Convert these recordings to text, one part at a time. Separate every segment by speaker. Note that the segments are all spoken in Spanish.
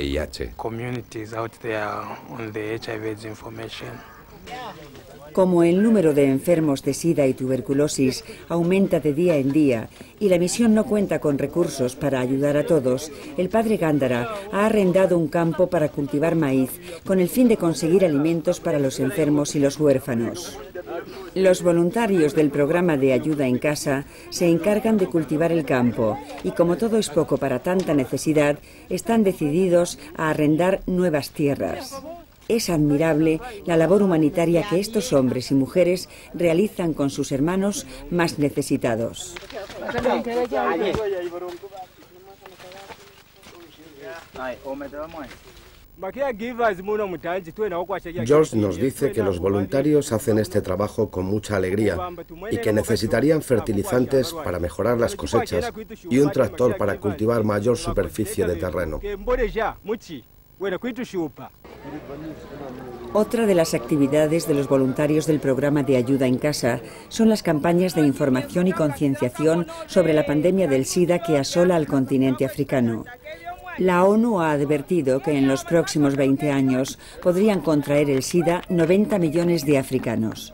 Speaker 1: VIH.
Speaker 2: Como el número de enfermos de SIDA y tuberculosis aumenta de día en día y la misión no cuenta con recursos para ayudar a todos, el padre Gándara ha arrendado un campo para cultivar maíz con el fin de conseguir alimentos para los enfermos y los huérfanos. Los voluntarios del programa de ayuda en casa se encargan de cultivar el campo y, como todo es poco para tanta necesidad, están decididos a arrendar nuevas tierras. Es admirable la labor humanitaria que estos hombres y mujeres realizan con sus hermanos más necesitados.
Speaker 1: George nos dice que los voluntarios hacen este trabajo con mucha alegría y que necesitarían fertilizantes para mejorar las cosechas y un tractor para cultivar mayor superficie de terreno.
Speaker 2: Otra de las actividades de los voluntarios del programa de ayuda en casa son las campañas de información y concienciación sobre la pandemia del SIDA que asola al continente africano. La ONU ha advertido que en los próximos 20 años podrían contraer el SIDA 90 millones de africanos.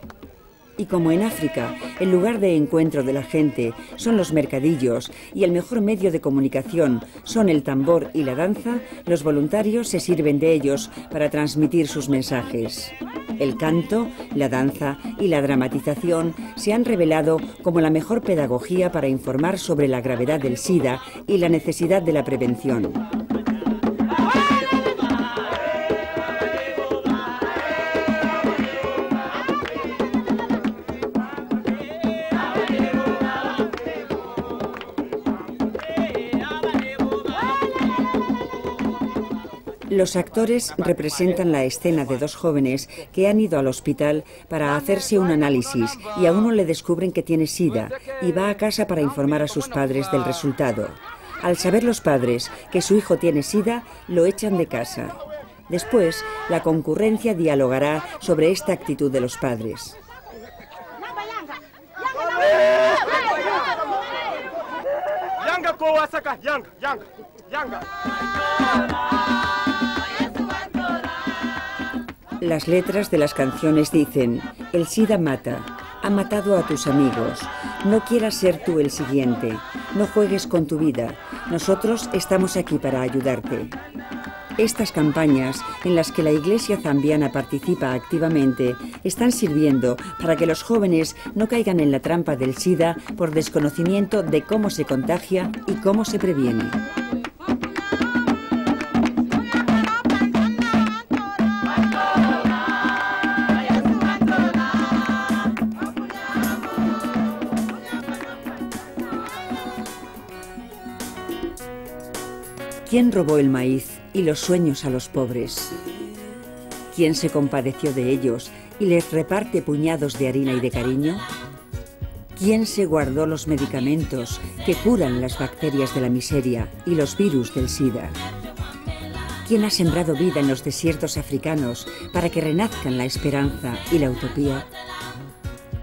Speaker 2: Y como en África, el lugar de encuentro de la gente son los mercadillos y el mejor medio de comunicación son el tambor y la danza, los voluntarios se sirven de ellos para transmitir sus mensajes. El canto, la danza y la dramatización se han revelado como la mejor pedagogía para informar sobre la gravedad del SIDA y la necesidad de la prevención. Los actores representan la escena de dos jóvenes que han ido al hospital para hacerse un análisis y a uno le descubren que tiene SIDA y va a casa para informar a sus padres del resultado. Al saber los padres que su hijo tiene SIDA, lo echan de casa. Después, la concurrencia dialogará sobre esta actitud de los padres. Las letras de las canciones dicen: el SIDA mata, ha matado a tus amigos, no quieras ser tú el siguiente, no juegues con tu vida, nosotros estamos aquí para ayudarte. Estas campañas, en las que la Iglesia zambiana participa activamente, están sirviendo para que los jóvenes no caigan en la trampa del SIDA por desconocimiento de cómo se contagia y cómo se previene. ¿Quién robó el maíz y los sueños a los pobres? ¿Quién se compadeció de ellos y les reparte puñados de harina y de cariño? ¿Quién se guardó los medicamentos que curan las bacterias de la miseria y los virus del SIDA? ¿Quién ha sembrado vida en los desiertos africanos para que renazcan la esperanza y la utopía?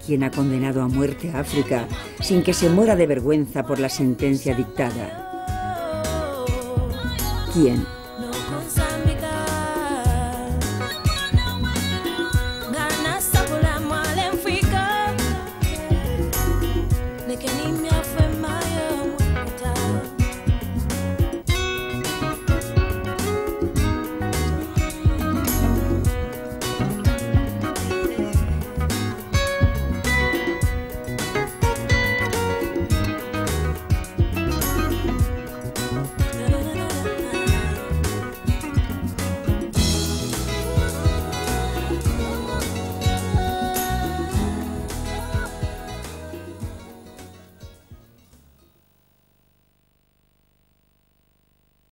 Speaker 2: ¿Quién ha condenado a muerte a África sin que se muera de vergüenza por la sentencia dictada? ¿Quién?